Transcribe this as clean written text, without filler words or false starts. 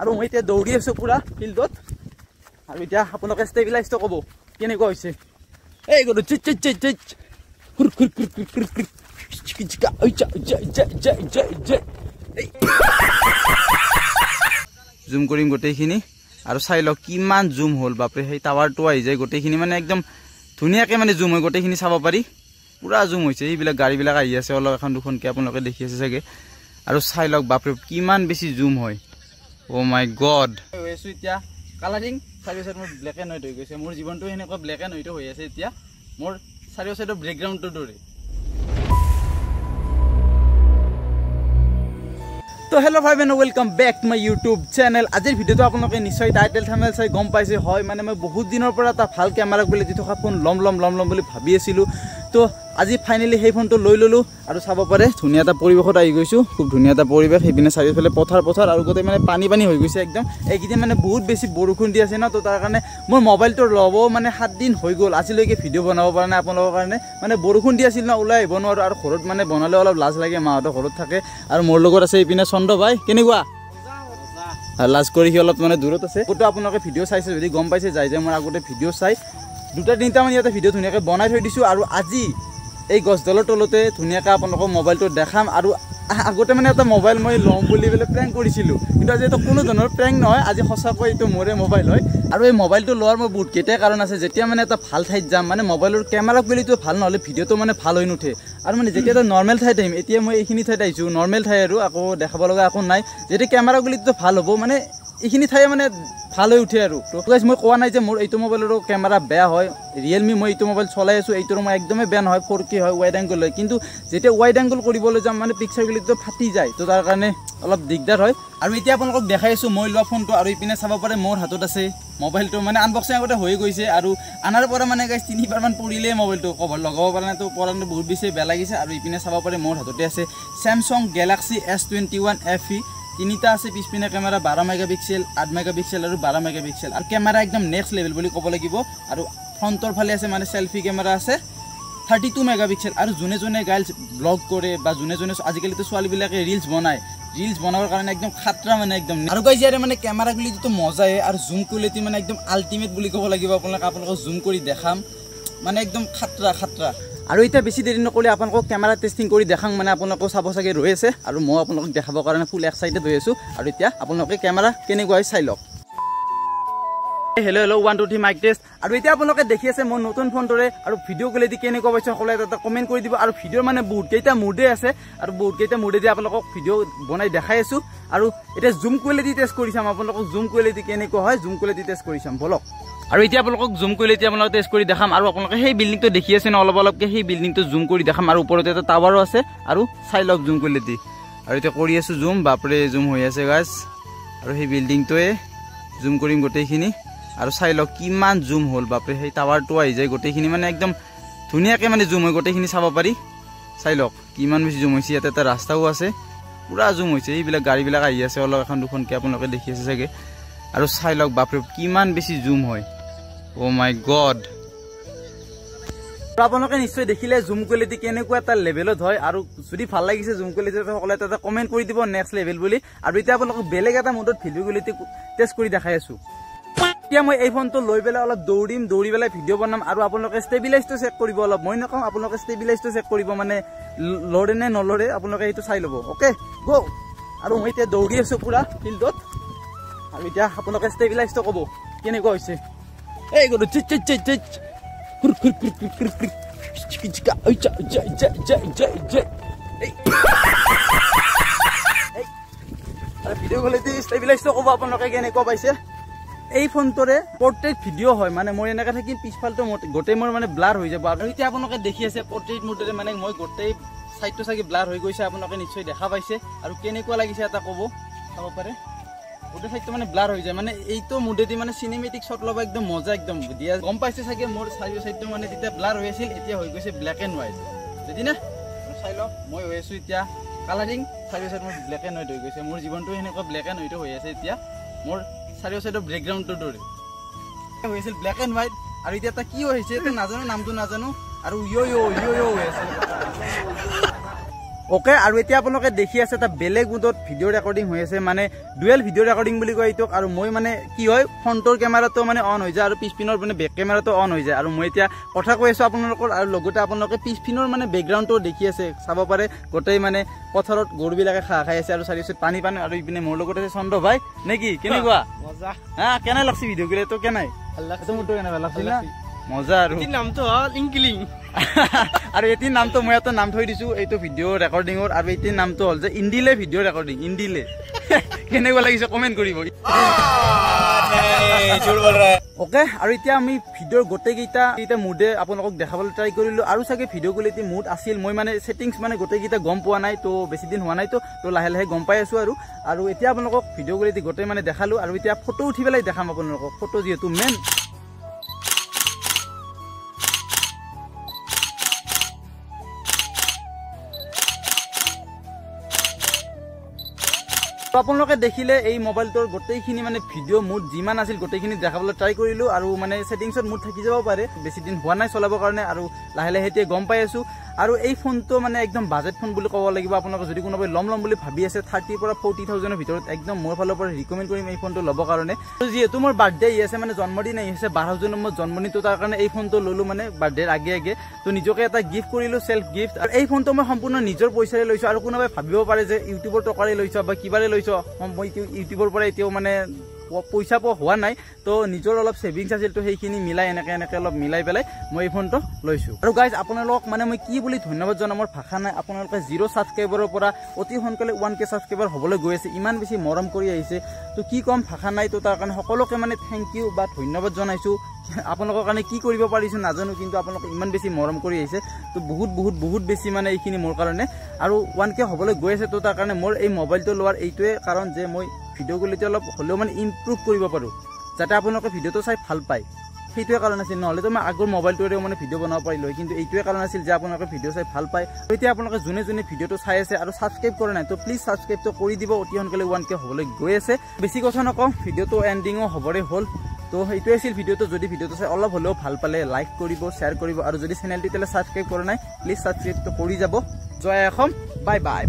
আৰু মই এতিয়া দৌৰি আছোঁ পুৰা ফিল্ডত আৰু এতিয়া আপোনালোকে ষ্টেবিলাইজটো ক'ব কেনেকুৱা হৈছে এই গ'লো চিট চিট চিট চিট খুৰ খুৰ খুৰ খুৰ খুৰ খুৰ জুম কৰিম গোটেইখিনি আৰু চাই লওক কিমান জুম হ'ল বাপৰে সেই টাৱাৰটো আহি যায় গোটেইখিনি মানে একদম ধুনীয়াকৈ মানে জুম হয় গোটেইখিনি চাব পাৰি পুৰা জুম হৈছে এইবিলাক গাড়ীবিলাক আহি আছে অলপ এখন দুখনকৈ আপোনালোকে দেখি আছে চাগে আৰু চাই লওক বাপৰে কিমান বেছি জুম হয় অ' মাই গড হৈ আছোঁ এতিয়া কালাৰিং চাৰিও চাইড মোৰ ব্লেক এণ্ড হোৱাইট হৈ গৈছে মোৰ জীৱনটো সেনেকুৱা ব্লেক এণ্ড হোৱাইট হৈ আছে এতিয়া মোৰ চাৰিও চাইডৰ বেকগ্ৰাউণ্ডটোৰ দৰে তো হেল্ল' ভাই বেন welcome back to my YouTube channel আজিৰ ভিডিঅ'টো আপোনালোকে নিশ্চয় টাইটেল থাম্বনেল চাই গম পাইছে হয় মানে মই বহুত দিনৰ পৰা এটা ভাল কেমেৰা কোৱালিটি থকা ফোন ল'ম বুলি ভাবি আছিলোঁ তো আজি ফাইনেলি সেই ফোনটো লৈ ল'লোঁ আৰু চাব পাৰে ধুনীয়া এটা পৰিৱেশত আহি গৈছোঁ খুব ধুনীয়া এটা পৰিৱেশ সেইপিনে চাৰিওফালে পথাৰ আৰু গোটেই মানে পানী হৈ গৈছে একদম এইকেইদিন মানে বহুত বেছি বৰষুণ দি আছে ন তো তাৰ কাৰণে মোৰ মোবাইলটো ল'ব মানে 7 দিন হৈ গ'ল আজিলৈকে ভিডিঅ' বনাব পৰা নাই আপোনালোকৰ কাৰণে মানে বৰষুণ দি আছিল ন ওলাই আহিব নোৱাৰোঁ আৰু ঘৰত মানে বনালে অলপ লাজ লাগে মাহঁতৰ ঘৰত থাকে আৰু মোৰ লগত আছে এইপিনে চন্দ্ৰ ভাই কেনেকুৱা লাজ কৰি সি অলপ মানে দূৰত আছে গোটেই আপোনালোকে ভিডিঅ' চাইছে যদি গম পাইছে যাই মই আগতে ভিডিঅ' চাই 2-3টা মান ইয়াতে ভিডিঅ' ধুনীয়াকৈ বনাই থৈ দিছোঁ আৰু আজি এই গছডালৰ তলতে ধুনীয়াকৈ আপোনালোকক মোবাইলটো দেখাম আৰু আগতে মানে এটা মোবাইল মই ল'ম বুলি পেলাই প্ৰেংক কৰিছিলোঁ কিন্তু আজি এইটো কোনো ধৰণৰ প্ৰেংক নহয় আজি সঁচাকৈ এইটো মোৰে মোবাইল হয় আৰু এই মোবাইলটো লোৱাৰ মোৰ বহুত কেইটাই কাৰণ আছে যেতিয়া মানে এটা ভাল ঠাইত যাম মানে মোবাইলৰ কেমেৰা কোৱালিটিটো ভাল নহ'লে ভিডিঅ'টো মানে ভাল হৈ নুঠে আৰু মানে যেতিয়া এটা নৰ্মেল ঠাইত আহিম এতিয়া মই এইখিনি ঠাইত আহিছোঁ নৰ্মেল ঠাই আৰু আকৌ দেখাব লগা একো নাই যেতিয়া কেমেৰা কোৱালিটিটো ভাল হ'ব মানে এইখিনি ঠাই মানে ভাল হৈ উঠে আৰু তো গাইজ মই কোৱা নাই যে মোৰ এইটো মোবাইলৰো কেমেৰা বেয়া হয় ৰিয়েলমি মই এইটো মোবাইল চলাই আছোঁ এইটোৰ মই একদমেই বেয়া নহয় 4K হয় ৱাইড এংগল হয় কিন্তু যেতিয়া ৱাইড এংগল কৰিবলৈ যাম মানে পিক্সাৰ কোৱালিটিটো ফাটি যায় তো তাৰ কাৰণে অলপ দিগদাৰ হয় আৰু এতিয়া আপোনালোকক দেখাই আছোঁ মই লোৱা ফোনটো আৰু ইপিনে চাব পাৰে মোৰ হাতত আছে মোবাইলটো মানে আনবক্সিং আগতে হৈ গৈছে আৰু আনাৰ পৰা মানে গাইজ 3বাৰমান পৰিলেই মোবাইলটো কভাৰ লগাব পৰা নাই তো পৰাটো বহুত বেছি বেয়া লাগিছে আৰু ইপিনে চাব পাৰে মোৰ হাততে আছে Samsung Galaxy S21 FE 3টা আছে পিছপিনে কেমেৰা 12 মেগাপিক্সেল 8 মেগাপিক্সেল আৰু 12 মেগাপিক্সেল আৰু কেমেৰা একদম নেক্সট লেভেল বুলি ক'ব লাগিব আৰু ফ্ৰণ্টৰ ফালে আছে মানে সেলফি কেমেৰা আছে 32 মেগাপিক্সেল আৰু যোনে গাৰ্লছ ব্লগ কৰে বা যোনে আজিকালিতো ছোৱালীবিলাকে ৰিলছ বনাবৰ কাৰণে একদম খাতৰা মানে একদম আৰু গাইজ ইয়াৰে মানে কেমেৰা কোৱালিটিটো মজাই আৰু জুম কোৱালিটি মানে একদম আল্টিমেট বুলি ক'ব লাগিব আপোনালোকক জুম কৰি দেখাম মানে একদম খাতৰা আৰু এতিয়া বেছি দেৰি নকৰি আপোনালোকক কেমেৰা টেষ্টিং কৰি দেখাম মানে আপোনালোকক চাব চাগে ৰৈ আছে আৰু মই আপোনালোকক দেখাবৰ কাৰণে ফুল এক্সাইটেড হৈ আছোঁ আৰু এতিয়া আপোনালোকে কেমেৰা কেনেকুৱা হয় চাই লওক হেল্ল' 1 2 3 মাইক টেষ্ট আৰু এতিয়া আপোনালোকে দেখি আছে মোৰ নতুন ফোনটোৰে আৰু ভিডিঅ' কোৱালিটি কেনেকুৱা পাইছে সকলোৱে এটা কমেণ্ট কৰি দিব আৰু ভিডিঅ'ৰ মানে বহুত কেইটা মুডে আছে আৰু বহুত কেইটা মুডেদি আপোনালোকক ভিডিঅ' বনাই দেখাই আছোঁ আৰু এতিয়া জুম কোৱালিটি টেষ্ট কৰি চাম আপোনালোকক জুম কোৱালিটি কেনেকুৱা হয় জুম কোৱালিটি টেষ্ট কৰি চাম বলক আৰু এতিয়া আপোনালোকক জুম কোৱালিটি আপোনালোকে টেষ্ট কৰি দেখাম আৰু আপোনালোকে সেই বিল্ডিংটো দেখি আছে ন অলপকৈ সেই বিল্ডিংটো জুম কৰি দেখাম আৰু ওপৰতে এটা টাৱাৰো আছে আৰু চাই লওক জুম কোৱালিটি আৰু এতিয়া কৰি আছোঁ জুম বাপৰে জুম হৈ আছে গাইজ আৰু সেই বিল্ডিংটোৱে জুম কৰিম গোটেইখিনি আৰু চাই লওক কিমান জুম হ'ল বাপৰে সেই টাৱাৰটো আহি যায় গোটেইখিনি মানে একদম ধুনীয়াকৈ মানে জুম হয় গোটেইখিনি চাব পাৰি চাই লওক কিমান বেছি জুম হৈছে ইয়াতে এটা ৰাস্তাও আছে পুৰা জুম হৈছে এইবিলাক গাড়ীবিলাক আহি আছে অলপ এখন দুখনকৈ আপোনালোকে দেখি আছে চাগে আৰু চাই লওক বাপৰে কিমান বেছি জুম হয় অ' মাই গড আপোনালোকে নিশ্চয় দেখিলে জুম কোৱালিটি কেনেকুৱা এটা লেভেলত হয় আৰু যদি ভাল লাগিছে জুম কোৱালিটি সকলোৱে এটা কমেণ্ট কৰি দিব নেক্সট লেভেল বুলি আৰু এতিয়া আপোনালোকক বেলেগ এটা মুডত ভিডিঅ' কোৱালিটি টেষ্ট কৰি দেখাই আছোঁ এতিয়া মই এই ফোনটো লৈ পেলাই অলপ দৌৰি পেলাই ভিডিঅ' বনাম আৰু আপোনালোকে ষ্টেবিলাইজটো চেক কৰিব অলপ মই নকওঁ আপোনালোকে ষ্টেবিলাইজটো চেক কৰিব মানে লৰে নে নলৰে আপোনালোকে সেইটো চাই ল'ব অ'কে গ' আৰু মই এতিয়া দৌৰি আছোঁ পুৰা ফিল্ডত আৰু এতিয়া আপোনালোকে ষ্টেবিলাইজটো ক'ব কেনেকুৱা হৈছে এই গ'লো চিট চিট চিট চিট খুৰ খুৰ খুৰ খুৰ খুৰ খুৰ চিকা ভিডিঅ' কোৱালিটি ষ্টেবিলাইজটো ক'ব আপোনালোকে কেনেকুৱা পাইছে এই ফোনটোৰে পৰ্ট্ৰেইট ভিডিঅ' হয় মানে মই এনেকৈ থাকিম পিছফালটো গোটেই মোৰ মানে ব্লাৰ হৈ যাব আৰু এতিয়া আপোনালোকে দেখি আছে পৰ্ট্ৰেইট মোডেৰে মানে মই গোটেই চাইডটো চাগে ব্লাৰ হৈ গৈছে আপোনালোকে নিশ্চয় দেখা পাইছে আৰু কেনেকুৱা লাগিছে এটা ক'ব চাব পাৰে গোটেই চাইডটো মানে ব্লাৰ হৈ যায় মানে এইটো মোডেদি মানে চিনেমেটিক শ্বট ল'ব একদম মজা একদম দিয়া গম পাইছে চাগে মোৰ চাৰিও চাইডটো মানে তেতিয়া ব্লাৰ হৈ আছিল এতিয়া হৈ গৈছে ব্লেক এণ্ড হোৱাইট যদি না চাই লওক মই হৈ আছোঁ এতিয়া কালাৰিং চাৰিও চাইড মোৰ ব্লেক এণ্ড হোৱাইট হৈ গৈছে মোৰ জীৱনটো সেনেকুৱা ব্লেক এণ্ড হোৱাইট হৈ আছে এতিয়া মোৰ চাৰিও চাইডৰ বেকগ্ৰাউণ্ডটোৰ দৰে হৈ আছিল ব্লেক এণ্ড হোৱাইট আৰু এতিয়া এটা কি হৈছে নাজানো নামটো নাজানো আৰু হৈ আছে ওকে আৰু এতিয়া আপোনালোকে দেখি আছে এটা বেলেগ মুডত ভিডিঅ' ৰেকৰ্ডিং হৈ আছে মানে ডুৱেল ভিডিঅ' ৰেকৰ্ডিং বুলি কয় এইটোক আৰু মই মানে কি হয় ফ্ৰণ্টৰ কেমেৰাটো মানে অন হৈ যায় আৰু পিছপিনৰ মানে বেক কেমেৰাটো অন হৈ যায় আৰু মই এতিয়া কথা কৈ আছোঁ আপোনালোকৰ আৰু লগতে আপোনালোকে পিছপিনৰ মানে বেকগ্ৰাউণ্ডটো দেখি আছে চাব পাৰে গোটেই মানে পথাৰত গৰুবিলাকে খাই আছে আৰু চাৰিওচৰত পানী পানী আৰু ইপিনে মোৰ লগত আছে চন্দ্ৰ ভাই নেকি কেনেকুৱা মজা হা কেনে লাগছে ভিডিঅ' গিলে তো কেনাই মোৰটো কেনেকুৱা লাগছিল না মজা আৰু নামটো হ'ল ইংকিলিং আৰু এটিৰ নামটো মই এটা নাম থৈ দিছোঁ এইটো ভিডিঅ' ৰেকৰ্ডিঙৰ আৰু এটিৰ নামটো হ'ল যে ইণ্ডিলে ভিডিঅ' ৰেকৰ্ডিং ইণ্ডিলে কেনেকুৱা লাগিছে কমেণ্ট কৰিব ওকে আৰু এতিয়া আমি ভিডিঅ'ৰ গোটেইকেইটা মুডে আপোনালোকক দেখাবলৈ ট্ৰাই কৰিলোঁ আৰু চাগে ভিডিঅ' কোৱালিটি মুড আছিল মই মানে ছেটিংছ মানে গোটেইকেইটা গম পোৱা নাই তো বেছি দিন হোৱা নাই তো লাহে লাহে গম পাই আছোঁ আৰু এতিয়া আপোনালোকক ভিডিঅ' কোৱালিটি গোটেই মানে দেখালোঁ আৰু এতিয়া ফটো উঠি পেলাই দেখাম আপোনালোকক ফটো যিহেতু মেইন আপোনালোকে দেখিলে এই মোবাইলটোৰ গোটেইখিনি মানে ভিডিঅ' মুড যিমান আছিল গোটেইখিনি দেখাবলৈ ট্ৰাই কৰিলোঁ আৰু মানে ছেটিংছত মুড থাকি যাব পাৰে বেছি দিন হোৱা নাই চলাবৰ কাৰণে আৰু লাহে লাহে এতিয়া গম পাই আছোঁ আৰু এই ফোনটো মানে একদম বাজেট ফোন বুলি ক'ব লাগিব আপোনালোকে যদি কোনোবাই ল'ম বুলি ভাবি আছে 30,000 পৰা 40,000ৰ ভিতৰত একদম মোৰ ফালৰ পৰা ৰিকমেণ্ড কৰিম এই ফোনটো ল'বৰ কাৰণে যিহেতু মোৰ বাৰ্থডে আহি আছে মানে জন্মদিন আহি আছে 12 জুনত মোৰ জন্মদিনটো তাৰ কাৰণে এই ফোনটো ল'লোঁ মানে বাৰ্থডেৰ আগে তো নিজকে এটা গিফ্ট কৰিলোঁ চেল্ফ গিফ্ট আৰু এই ফোনটো মই সম্পূৰ্ণ নিজৰ পইচাৰে লৈছোঁ আৰু কোনোবাই ভাবিব পাৰে যে ইউটিউবৰ টকাৰে লৈছ বা কিবাৰে লৈছ মই ইউটিউবৰ পৰা এতিয়াও মানে পইচা পোৱা হোৱা নাই তো নিজৰ অলপ ছেভিংছ আছিল তো সেইখিনি মিলাই এনেকৈ অলপ মিলাই পেলাই মই এই ফোনটো লৈছোঁ আৰু গাইজ আপোনালোক মানে মই কি বুলি ধন্যবাদ জনাম মোৰ ভাষা নাই আপোনালোকে 0 ছাবস্ক্ৰাইবাৰৰ পৰা অতি সোনকালে 1K ছাবস্ক্ৰাইবাৰ হ'বলৈ গৈ আছে ইমান বেছি মৰম কৰি আহিছে তো কি ক'ম ভাষা নাই তো তাৰ কাৰণে সকলোকে মানে থেংক ইউ বা ধন্যবাদ জনাইছোঁ আপোনালোকৰ কাৰণে কি কৰিব পাৰিছোঁ নাজানো কিন্তু আপোনালোকে ইমান বেছি মৰম কৰি আহিছে তো বহুত বেছি মানে এইখিনি মোৰ কাৰণে আৰু 1K হ'বলৈ গৈ আছে তো তাৰ কাৰণে মোৰ এই মোবাইলটো লোৱাৰ এইটোৱে কাৰণ যে মই ভিডিঅ' কোৱালিটি অলপ হ'লেও মানে ইম্প্ৰুভ কৰিব পাৰোঁ যাতে আপোনালোকে ভিডিঅ'টো চাই ভাল পায় সেইটোৱে কাৰণ আছিল নহ'লেতো মই আগৰ মোবাইলটোৰেও মানে ভিডিঅ' বনাব পাৰিলোঁ কিন্তু এইটোৱে কাৰণ আছিল যে আপোনালোকে ভিডিঅ' চাই ভাল পায় এতিয়া আপোনালোকে যোনে ভিডিঅ'টো চাই আছে আৰু ছাবস্ক্ৰাইব কৰা নাই তো প্লিজ ছাবস্ক্ৰাইবটো কৰি দিব অতি সোনকালে 1K হ'বলৈ গৈ আছে বেছি কথা নকওঁ ভিডিঅ'টো এণ্ডিঙো হ'বৰে হ'ল তো সেইটোৱে আছিল ভিডিঅ'টো যদি ভিডিঅ'টো চাই অলপ হ'লেও ভাল পালে লাইক কৰিব শ্বেয়াৰ কৰিব আৰু যদি চেনেলটো তেতিয়ালৈ ছাবস্ক্ৰাইব কৰা নাই প্লিজ ছাবস্ক্ৰাইবটো কৰি যাব জয় অসম বাই বাই